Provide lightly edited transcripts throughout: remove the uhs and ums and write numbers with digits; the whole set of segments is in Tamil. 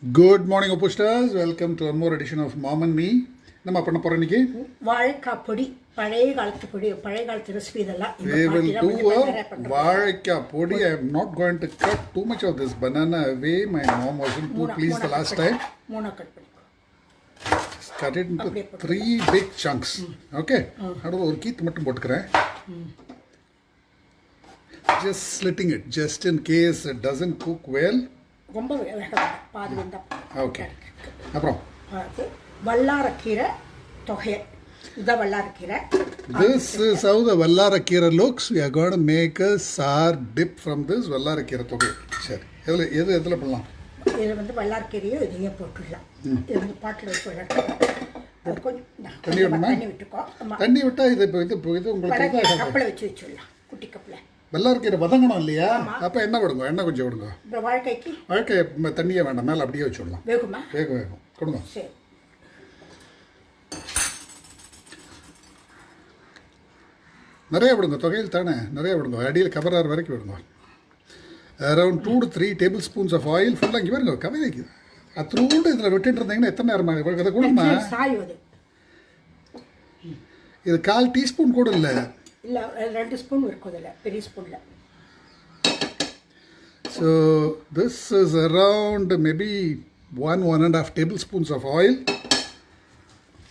Good morning, OPOScchef. Welcome to one more edition of Mom and Me. நம்ம பண்ண போறோம் இன்னைக்கு வாழைக்காய் பொடி பழைய காலத்து ரெசிபி இதெல்லாம் we will do a வாழைக்காய் பொடி. I am not going to cut too much of this banana away. My mom wasn't too pleased the last time. மூணா கட் பண்ணிக்கோ. Just cut it into 3 big chunks. Okay? நடுவுல ஒரு கீத்து மட்டும் போட்டுக்கறேன். Just slitting it just in case it doesn't cook well. ரொம்ப வேகமா பாதி வெந்தா. Okay. அப்புறம் வல்லார கீரை தொகையல். இத வல்லார கீரை. This is how the Vallara kira looks. We are going to make a sour dip from this Vallara kira தொகையல். சரி. எதுல பண்ணலாம்? இது வந்து வல்லார கீரையை இதையே போட்டுடலாம். இது வந்து பாட்டில் வச்சு வளர்க்கலாம். கொஞ்சம் தண்ணி விட்டுக்கோ. தண்ணி விட்டா இது உங்களுக்கு கப்பில் வச்சுடலாம். குட்டி கப்பில். வெள்ளார கீரை வதங்கணும் இல்லையா? அப்போ என்ன விடுங்க, எண்ணெய் கொஞ்சம் விடுங்க. இந்த வாழைக்காய்க்கு வாழைக்காய் தண்ணியே வேண்டாம், மேலே அப்படியே வச்சுடலாம். வேகுமா? வேகும் கொடுங்க. சரி. நிறைய விடுங்க, தொகையில் தானே நிறைய விடுங்க, அடியில் கவரார் வரைக்கும் விடுங்க. Around 2 to 3 tablespoons of oil ஃபுல்லாக இங்கே வருங்க. கவலைக்கு அத்தூண்டு இதில் விட்டுட்டு இருந்தீங்கன்னா எத்தனை நேரமாக இதை கூடமா? இது 1/4 டீஸ்பூன் கூட இல்லை. இல்லை 2 ஸ்பூன் இருக்கும் இதில், பெரிய ஸ்பூனில். So this is around maybe 1.5 tablespoons of oil.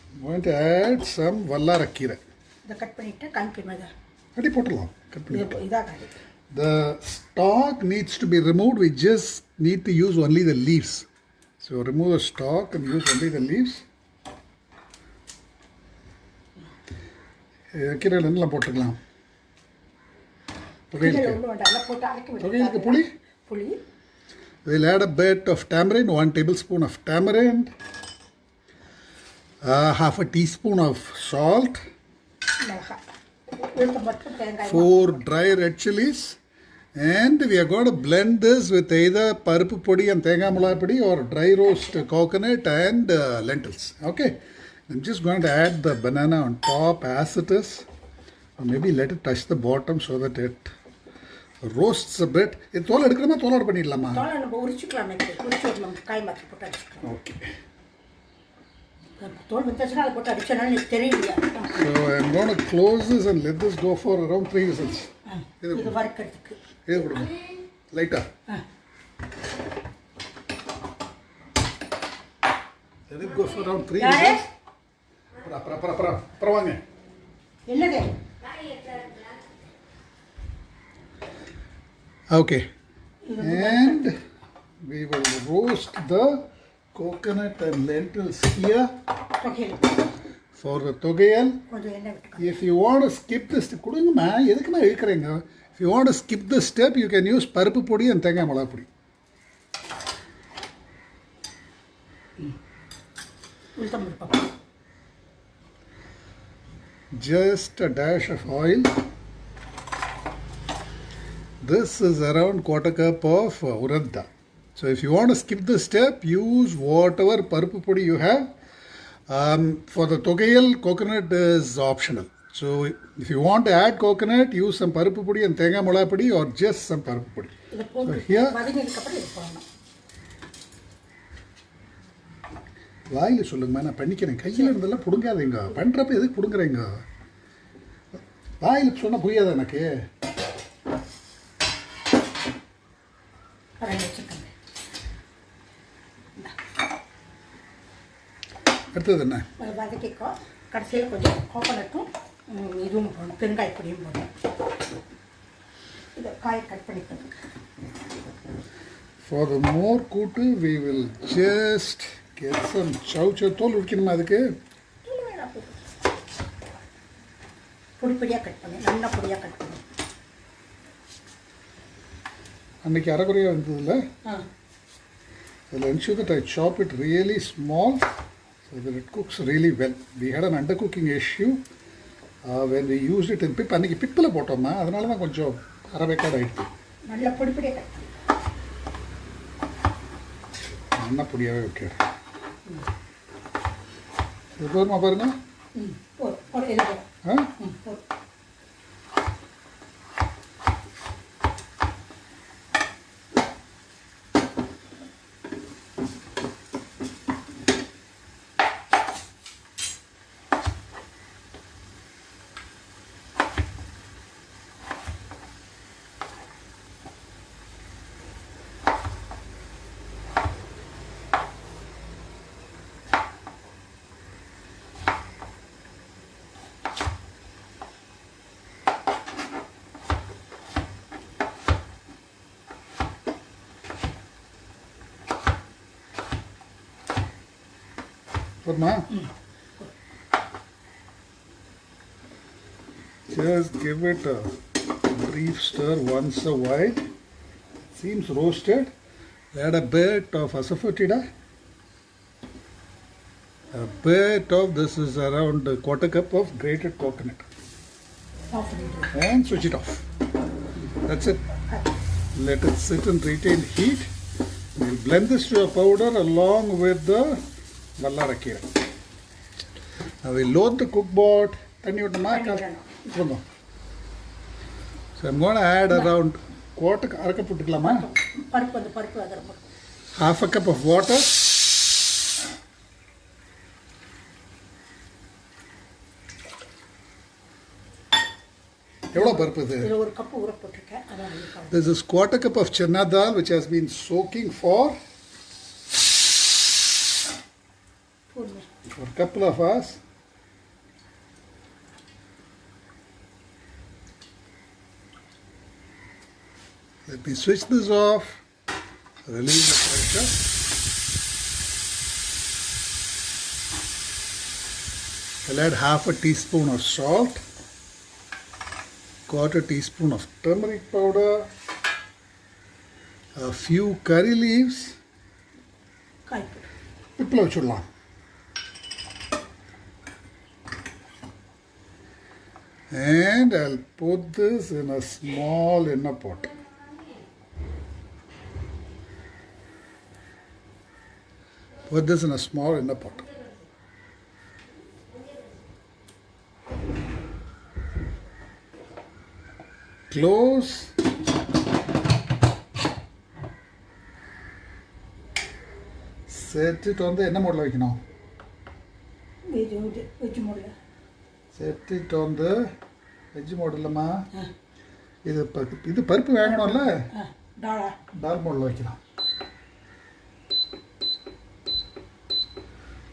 I'm going to add some Vallara kira. இதை கட் பண்ணிட்டு காமிக்கிறேன். அடி போட்டுடலாம். கட் பண்ணிட்டு. இதாக The stalk needs to be removed. We just need to use only the leaves. So remove the stalk and use only the leaves. கீரையில் என்னெல்லாம் போட்டுக்கலாம்? தொகையிலுக்கு புளி. We'll add a bit of tamarind, 1 tablespoon of tamarind, half a teaspoon of salt, 4 dry red chilies, and we are going to blend this with either paruppu podi and thengai mulai podi or dry roast coconut and lentils. Okay? I'm just going to add the banana on top as it is, or maybe let it touch the bottom so that it roasts a bit. இது தோல் எடுக்கணுமா தோலோட பண்ணிடலாமா? தோலை நம்ம உரிச்சுக்கலாம். உரிச்சுடலாம், காய் மாற்றி போட்டு அடிச்சுக்கலாம். ஓகே. தோல் வந்துச்சுன்னா அதை போட்டு அடிச்சனால எனக்கு தெரியலையா? So I'm going to close this and let this go for around 3 whistles. இது வறுக்கிறதுக்கு. இது கொடுங்க. லைட்டா. Let it go for around 3 whistles. அப்புறம் வாங்க. என்னது? Okay. And we will roast the coconut and lentils here for the Thogayal. If you want to skip this, கொடுங்கம்மா எதுக்குமா இழுக்கிறீங்க? If you want to skip this step, you can use பருப்பு பொடி and தேங்காய் மிளகாய் பொடி. Just a dash of oil. This is around 1/4 cup of uradda. So if you want to skip this step, use whatever paruppu podi you have. For the Thogayal, coconut is optional. So if you want to add coconut, use some paruppu podi and thengai mulai podi or just some paruppu podi. So here, வாயில் சொல்லுங்கம்மா, நான் பண்ணிக்கிறேன். கையில் இருந்தெல்லாம் பிடுங்காதீங்க. பண்ணுறப்ப எதுக்கு பிடுங்குறீங்க? வாயில் சொன்னால் புரியாதா எனக்கு? அடுத்தது என்ன? வதக்கிக்கோ. கடைசியில் கொஞ்சம் கோகோனட்டும் இதுவும் போடணும், பெருங்காய பொடியும் போடணும். இதை காயை கட் பண்ணிக்கிறதுக்கு. For the Morekootu, we will just get some chayote. தோல் உரிக்கணுமா அதுக்கு? பொடி பொடியாக கட் பண்ணி, நல்லா பொடியாக கட் பண்ணி. அன்றைக்கி அரைக்குறையாக வந்ததில்ல? I'll ensure that I chop it really small so that it cooks really well. We had an undercooking issue when we used it in pip. அன்றைக்கி பிப்பில் போட்டோம்மா, அதனால தான் கொஞ்சம் அரைவேக்காடு ஆகிடுது. நல்லா பொடி பொடியாக கட் பண்ணி. நல்லா பொடியாகவே வைக்கிறேன். இது போதுமா பாருங்க? போதுமா? Just give it a brief stir once a while. Seems roasted. Add a bit of asafoetida. A bit of this is around a quarter cup of grated coconut. And switch it off. That's it. Let it sit and retain heat. We'll blend this to a powder along with the Vallara kira. Now we'll load the cookboard. So I'm going to add around half a cup of water. This is quarter cup of chana dal which has been soaking for a couple of hours. Let me switch this off, release the pressure. I'll add half a teaspoon of salt, quarter teaspoon of turmeric powder, a few curry leaves, and I'll put this in a small inner pot. Put this in a small inner pot. Close. Set it on the enna mode like now. Veg mode. Set it on the veg mode lama. Idu parpu vaanganumla. Dal mode like now.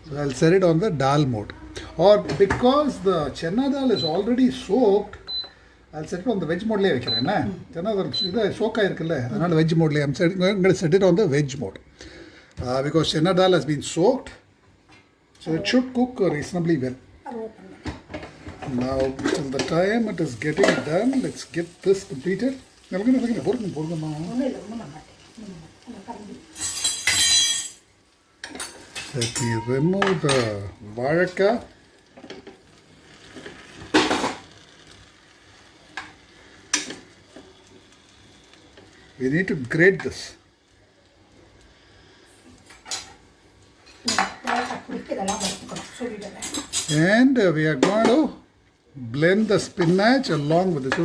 So I'll set it on the dal mode. Or because the chana dal is already soaked, I'll set it on the veg mode. Chana dal is soaked. Veg mode. I'm going to set it on the veg mode. Because chana dal has been soaked, so it should cook reasonably well. Now, till the time it is getting done, let's get this completed. Let me remove the Vazhakka. We need to grate this. And we are going to blend the spinach along with this.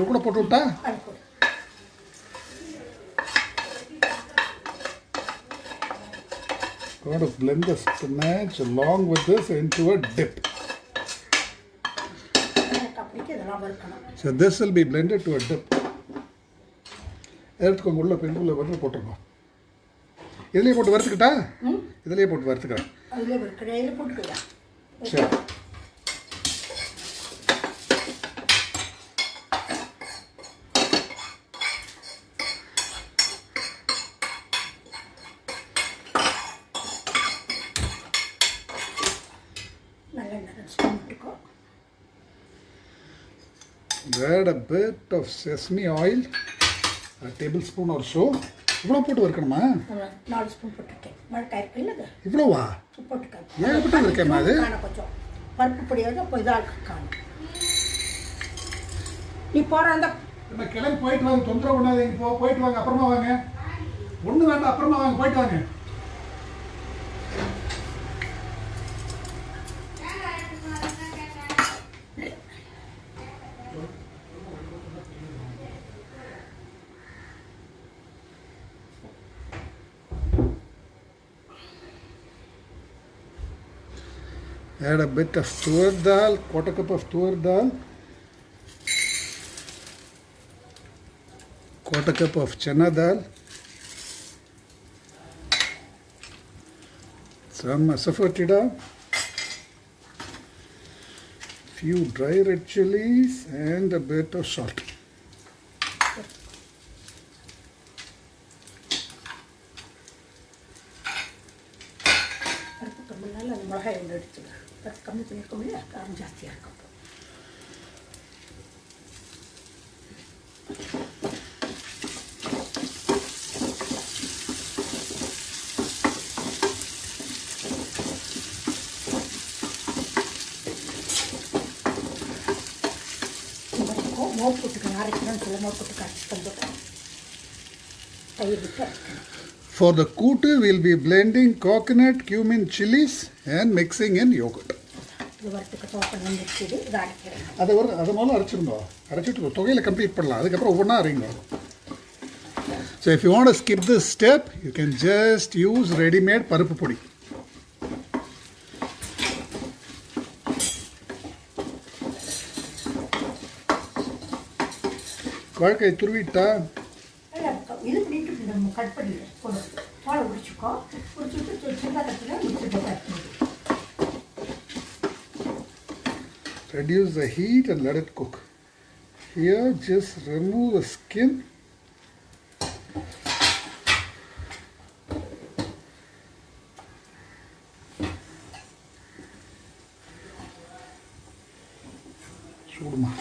Going to blend the spinach along with this into a dip. So this will be blended to a dip. இதுலயே போட்டு வறுத்துக்கிட்டா இதுலயே போட்டு வறுத்துக்கிறேன் சரி add a bit of sesame oil, a tablespoon or so. இவ்வளோ போட்டு வறுக்கணுமா 4 ஸ்பூன் போட்டுட்டேன் மழக்காய் இருக்குல்ல இவ்வளோவா போட்டுக்க ஏன் போட்டு வறுக்கேம்மா அது கொஞ்சம் பருப்பு பொடி வந்து அப்போ இதாக காணும் நீ போகிற அந்த நம்ம கிளம்பி போயிட்டு வாங்க தொந்தரவு பண்ணாதீங்க போயிட்டு வாங்க அப்புறமா வாங்க ஒன்றும் வேண்டாம் அப்புறமா வாங்க போயிட்டு வாங்க Add a bit of tur dal, quarter cup of tur dal, quarter cup of chana dal, some asafoetida, few dry red chilies and a bit of salt. மிளகாய் ஒன்று அடிச்சுக்கிறேன். அது கம்மி பண்ணியிருக்க முடியாது, காரம் ஜாஸ்தியாக இருக்கும். மோர்க்கூட்டுக்கு அரைக்கணும்னு சொல்லி மோர்க்கூட்டுக்கு அரைச்சி தந்துட்டேன். தயிர் விட்டு அரைக்கணும். For the kootu, we'll be blending coconut, cumin, chilies and mixing in yogurt. இது வரத்துக்கு தோப்பண்ணம் வச்சுது இதை அரைக்கிறேன். அதை முதல்ல அரைச்சிட்டு தொகையில் கம்ப்ளீட் பண்ணலாம். அதுக்கப்புறம் ஒவ்வொன்றா அரைங்க. So if you want to skip this step, you can just use ready-made பருப்பு பொடி. வாழ்க்கை துருவிட்டா இது பண்ணிட்டு நம்ம கட் பண்ணிடுறேன். பாலை உடிச்சுக்கோ, உடிச்சுட்டு சின்ன கட்டில் மிக்சிட்டு cut reduce the heat and let it cook. Here just remove the skin. சூடுமா.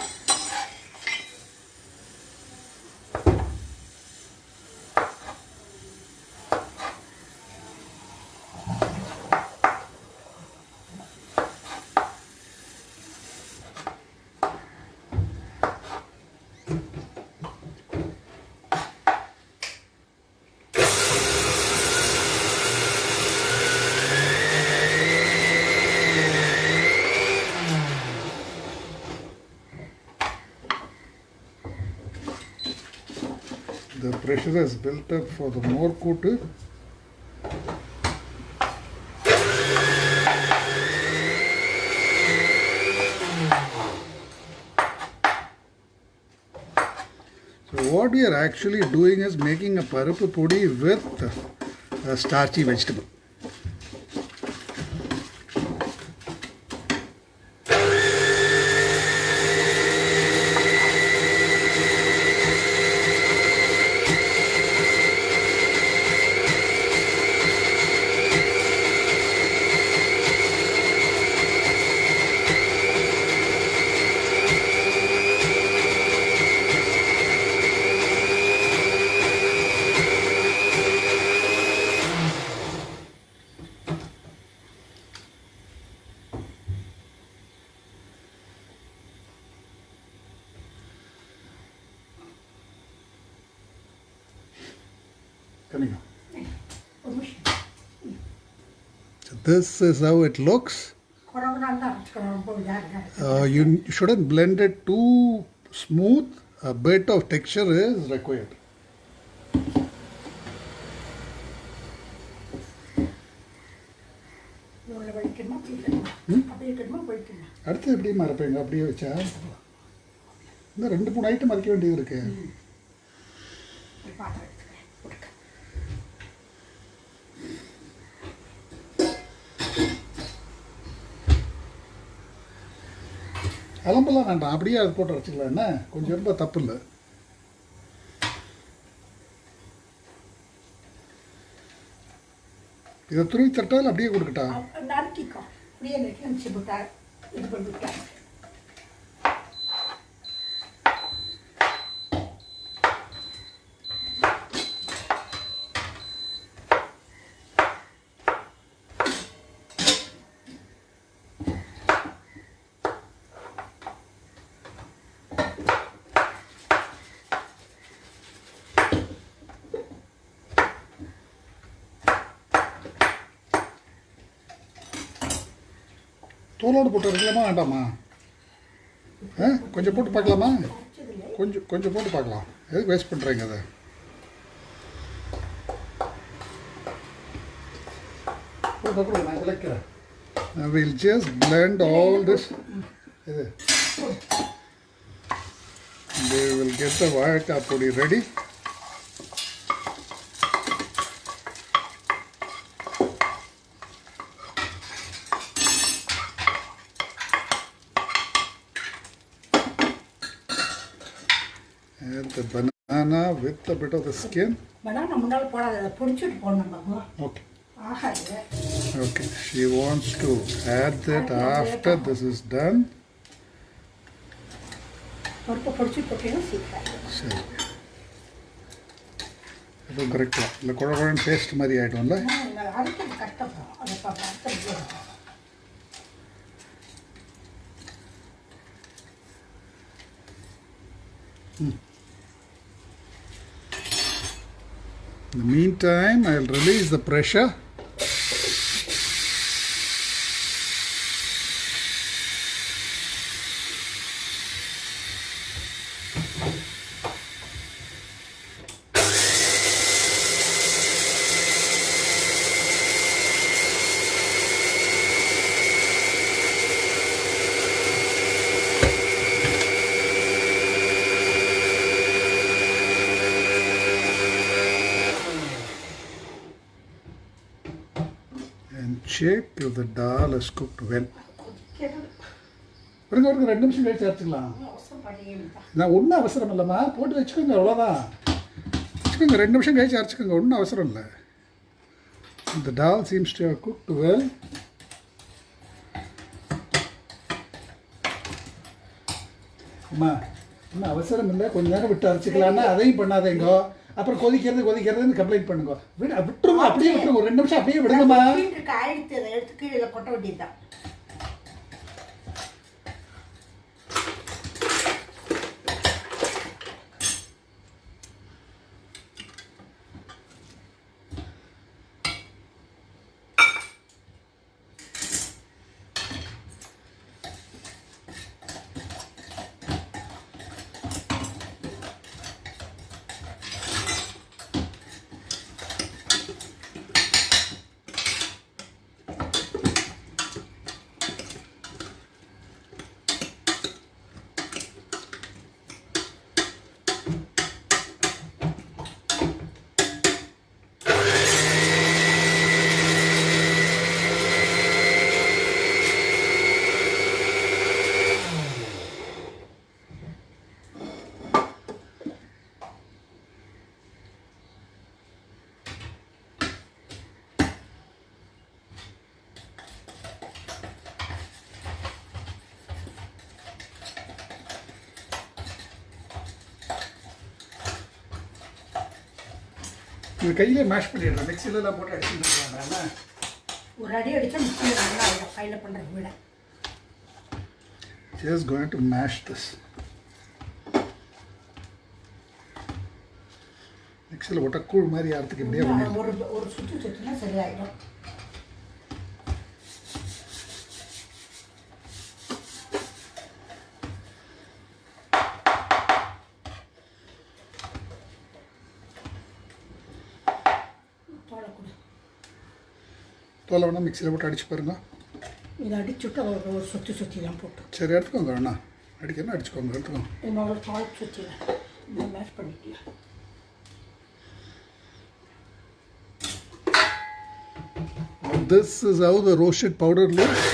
The pressure has built up for the Morekootu. So what we are actually doing is making a parupu podi with a starchy vegetable. So this is how it looks. You shouldn't blend it too smooth. A bit of texture is required. அடுத்து எப்படி மறப்பீங்க? அப்படியே வச்சா இந்த 2-3 ஐட்டம் மறைக்க வேண்டியது இருக்கு. அலம்பெல்லாம் வேண்டாம், அப்படியே அது போட்டு வச்சுக்கலாம். என்ன கொஞ்சம் ரொம்ப தப்பு இல்லை. இதை துருவி தட்டால் அப்படியே கொடுக்கட்டா? தோலோடு போட்டு இருக்கலாமா வேண்டாமா? கொஞ்சம் போட்டு பார்க்கலாமா? கொஞ்சம் போட்டு பார்க்கலாம். எதுக்கு வேஸ்ட் பண்ணுறீங்க அதை? நான் விளக்கிறேன். We'll just blend all this. We will get the Vazhakka podi ready. And the banana with a bit of the skin. Banana முன்னால போடாத, பொடிச்சிட்டு போடணும் Babu. Okay. Okay, she wants to add that after this is done. சரி அதுவும் கரெக்டாக இல்லை குழம்பு டேஸ்ட் மாதிரி ஆகிடும்ல. In the meantime, I'll release the pressure. Check if the dal is cooked well. பாருங்க 2 நிமிஷம் கழிச்சு அரைச்சிக்கலாம். நான் ஒன்றும் அவசரம் இல்லைம்மா, போட்டு வச்சுக்கோங்க, அவ்வளோதான். வச்சுக்கோங்க, 2 நிமிஷம் கழிச்சு அரைச்சிக்கோங்க, ஒன்றும் அவசரம் இல்லை. The dal seems to have cooked well. அம்மா ஒன்றும் அவசரம் இல்லை, கொஞ்ச நேரம் விட்டு அரைச்சிக்கலான்னா அதையும் பண்ணாதேங்கோ. அப்புறம் கொதிக்கிறதுன்னு கம்ப்ளைண்ட் பண்ணுங்க. விட்டுருங்க, அப்படியே விட்டுருங்க, 2 நிமிஷம் அப்படியே விடுங்கம்மா. எடுத்து கீழே கொட்ட வேண்டியதுதான். இது கையிலே மேஷ் பண்ணிடுறேன், மிக்சிலெலாம் போட்டு அடிச்சுட்டு ஒரு அடி அடித்தா மிக்சியில் நல்லா கையில் பண்ணுறது விட. Just going to mash this. மிக்சியில் போட்டால் கூழ் மாதிரி ஆகிறதுக்கு எப்படியா பண்ணிடுறேன். ஒரு சுற்றி சுற்றினா சரியாயிடும். தோலை வேணா மிக்சியில் போட்டு அடிச்சு பாருங்க. இதை அடிச்சுட்டு ஒரு சுற்றி தான் போட்டு. சரி எடுத்துக்கோங்க, வேணா அடிக்கணும் அடிச்சுக்கோங்க, எடுத்துக்கோங்க. இன்னொரு தோல் சுற்றி இந்த மேஷ் பண்ணிக்கலாம். This is how the roasted powder looks.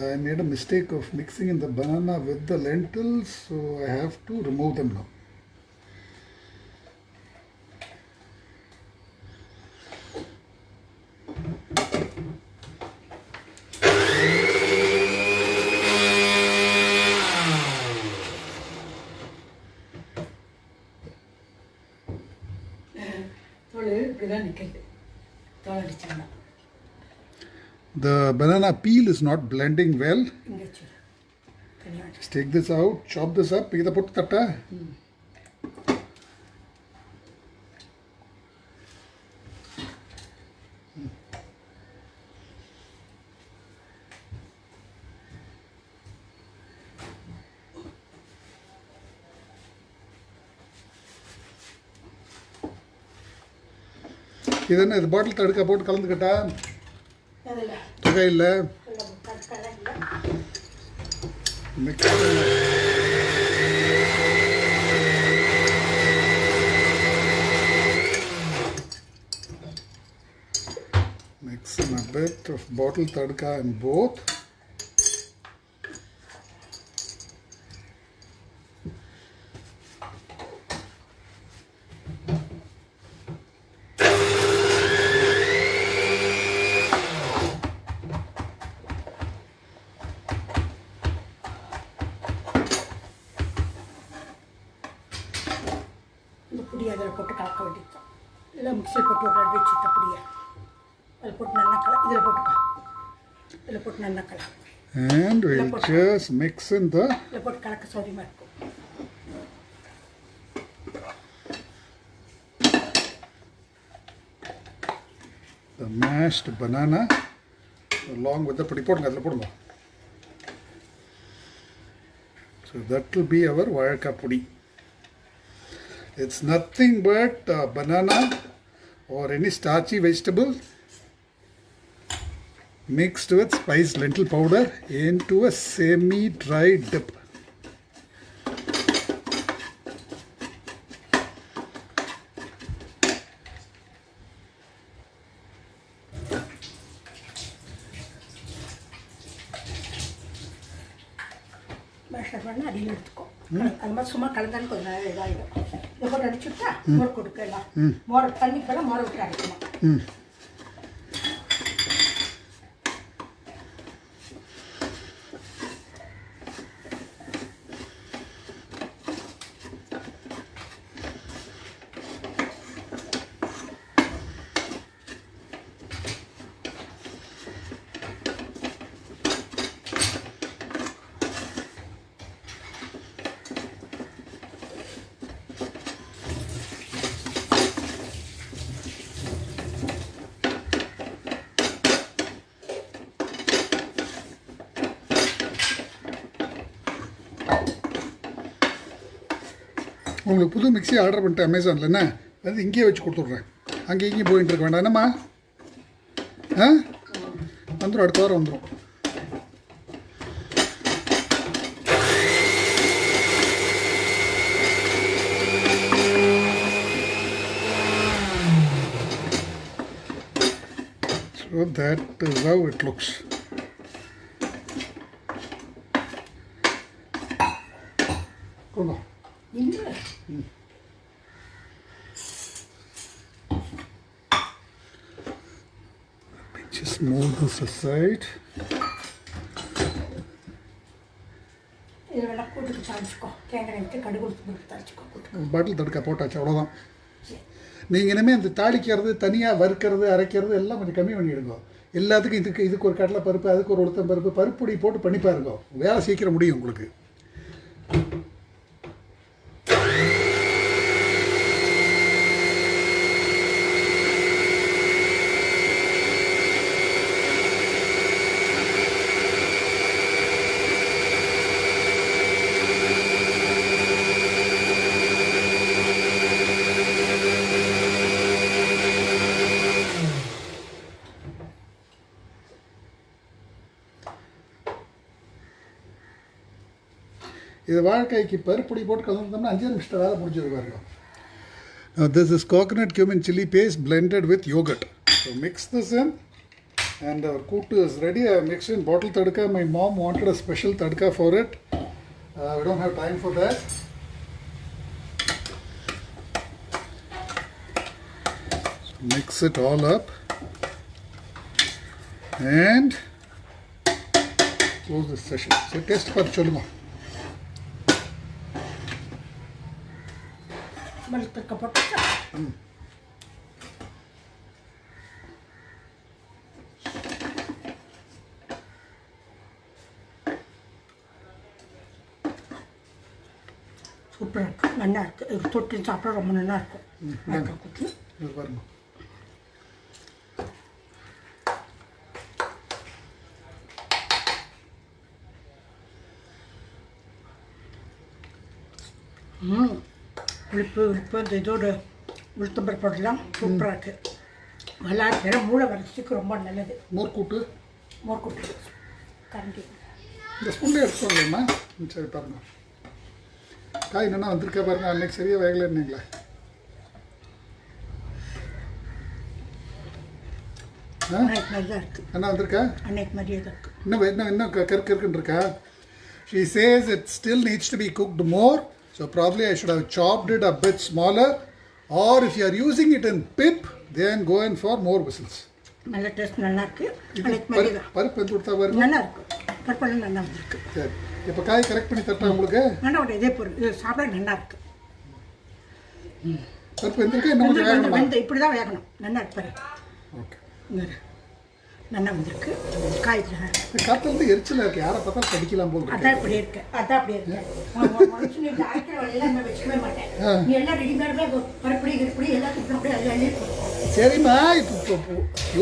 I made a mistake of mixing in the banana with the lentils, so I have to remove them now. The banana peel is not blending well. Just take this out, chop this up. Put tatta. இதென்ன இது பாட்டில் தடுக்க போட்டு கலந்துக்கிட்டா தொகையில் mix in a bit of bottle tadka in both. அதில் போட்டு நல்லா கலர் இதில் போட்டுக்கோ இதில் போட்டு நல்லா colour and we'll just mix in the இதில் போட்டு கலக்க சௌரியமாக இருக்கும் mashed banana along with the podi போடுங்க அதில் போடுங்க so that will be our Vazhakka podi. It's nothing but banana or any starchy vegetable mixed with spiced lentil powder into a semi-dry dip. Measure பண்ணால் அடியில் எடுத்துக்கோ அது மாதிரி சும்மா கலந்தாலும் கொஞ்சம் நேரம் இதாகிடும் இதை போட்டு அடிச்சுட்டா மோர் கொடுக்கலாம் மோரை தண்ணிக்கு பதிலாக மோரை விட்டு அடிக்கணும் உங்களுக்கு புது மிக்ஸி ஆர்டர் பண்ணிட்டேன் அமேசானில் என்ன அது இங்கேயே வச்சு கொடுத்துட்றேன் அங்கே இங்கேயும் போயிட்டு இருக்க வேண்டாம் என்னம்மா வந்துடும் அடுத்த வாரம் வந்துடும் so that is how it looks. கொடுங்க just move this aside. இதெல்லாம் கூட்டுக்கு தாளிச்சுக்கோ தேங்காய் விட்டு கடுகு கொடுத்து தாளிச்சுக்கோ பாட்டில் தடுக்க போட்டாச்சு அவ்வளோதான் நீங்கள் இனிமேல் இந்த தாளிக்கிறது தனியாக வறுக்கிறது அரைக்கிறது எல்லாம் கொஞ்சம் கம்மி பண்ணிவிடுங்க எல்லாத்துக்கும் இதுக்கு ஒரு கடலை பருப்பு அதுக்கு ஒரு உளுத்தம் பருப்பு பருப்புடி போட்டு பண்ணி பாருங்க வேலை சீக்கிரம் முடியும் உங்களுக்கு இது வாழைக்காய்க்கு பருப்புடி போட்டு கலந்தோம்னா 5 நிமிஷம் வேலை முடிஞ்சிருக்காருங்க. Now this is coconut cumin chili paste blended with yogurt. So mix this in and our kootu is ready. I mixed in bottle tadka. My mom wanted a special tadka for it. We don't have time for that. So mix it all up and close this session. So taste for cholma. சூப்பராக இருக்கும் நல்லா இருக்குது தொட்டி சாப்பிட ரொம்ப நல்லா இருக்கும் குட்டி பாருங்க உளுப்பு இந்த இதோட உளுத்தம்பர் போடலாம் சூப்பராக இருக்குது வல்லார மூளை வளர்ச்சிக்கு ரொம்ப நல்லது மோர்க்கூட்டு கரண்டி இந்த ஸ்பூன்லேயே எடுத்துக்கோங்கம்மா சரி பாருங்க காய் என்னென்னா வந்திருக்கா பாருங்க அன்னைக்கு சரியாக வேகலை இருந்தீங்களே என்ன வந்திருக்கா அன்னைக்கு மாதிரியே தான் இருக்குது இன்னும் கருக்குன்னு இருக்கா she says it still needs to be cooked more so probably I should have chopped it a bit smaller or if you are using it in pip then go in for more whistles நல்ல டேஸ்ட் நல்லா இருக்கு பருப்பு எடுத்து கொடுத்தா பாருங்க நல்லா இருக்கு பருப்பெல்லாம் நல்லா இருக்கு சரி இப்போ காய் கரெக்ட் பண்ணி தரட்டா உங்களுக்கு நல்லா ஒரு இதே பொருள் இது சாப்பிட நல்லா இருக்கு பருப்பு எந்திருக்கா இன்னும் கொஞ்சம் வேகணும் இப்படி தான் வேகணும் நல்லா இருக்கு பாரு ஓகே நல்லா வந்திருக்கு காய்ச்சல் காத்துல எரிச்சலா இருக்கு, யாரை பார்த்தாலும் கடிக்கலாம் போல் இருக்கு. அதான் இப்படி இருக்கு, அதான் அப்படி இருக்கு. நீ அரைக்கிற வழியெல்லாம் நம்ம வச்சுக்கவே மாட்டேன். நீ எல்லாம் ரெடிமேடாக பருப்படி கிருப்படி எல்லாத்துக்கும் அப்படியே அள்ளி சரிம்மா. இப்போ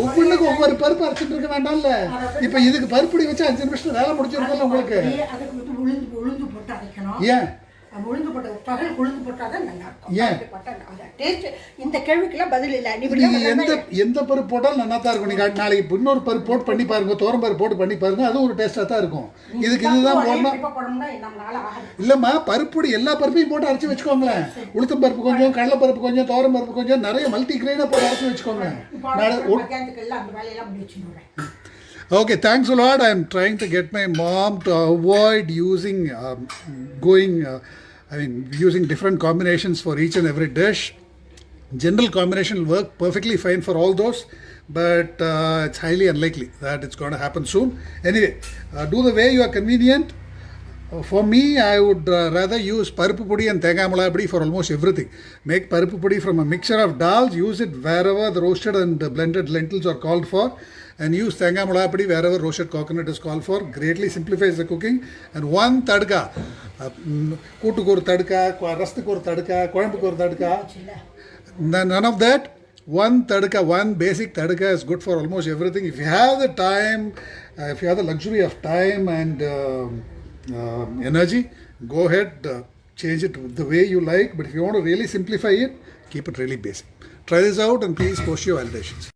ஒவ்வொன்றுக்கும் ஒவ்வொரு பருப்பு அரைச்சிட்டு இருக்க வேண்டாம்ல. இப்போ இதுக்கு பருப்படி வச்சு 5 நிமிஷத்துல வேலை முடிச்சிருக்கோம்ல உங்களுக்கு. அதுக்கு வந்து உளுந்து போட்டு அரைக்கணும். ஏன் உளுந்து போட்ட பகல் உளுந்து போட்டாதான் நல்லா இருக்கும். ஏன் டேஸ்ட் இந்த கேள்விக்கெல்லாம் பதில் இல்லை. நீங்க எந்த பருப்பு போட்டாலும் நல்லா தான் இருக்கும். நீங்க நாளைக்கு இன்னொரு பருப்பு போட்டு பண்ணி பாருங்க, தோரம் பருப்பு போட்டு பண்ணி பாருங்க, அதுவும் ஒரு டேஸ்டா தான் இருக்கும். இதுக்கு இதுதான் போடணும் இல்லம்மா. பருப்பொடி எல்லா பருப்பையும் போட்டு அரைச்சி வச்சுக்கோங்களேன். உளுத்தம் பருப்பு கொஞ்சம், கடலை பருப்பு கொஞ்சம், தோரம் பருப்பு கொஞ்சம், நிறைய மல்டி கிரெயினா போட்டு அரைச்சி வச்சுக்கோங்க. Okay, thanks a lot. I'm trying to get my mom to avoid using using different combinations for each and every dish. General combination will work perfectly fine for all those, but it's highly unlikely that it's going to happen soon. Anyway, do the way you are convenient. For me, I would rather use paruppu podi and thengai molai podi for almost everything. Make paruppu podi from a mixture of dals, use it wherever the roasted and blended lentils are called for, and use thengai molai podi wherever roasted coconut is called for. Greatly simplifies the cooking. And one tadka, kootukku oru tadka, rastukku oru tadka, koyambukku oru tadka. None of that. One tadka, one basic tadka is good for almost everything. If you have the time, if you have the luxury of time and energy, go ahead, change it the way you like. But if you want to really simplify it, keep it really basic. Try this out and please post your validations.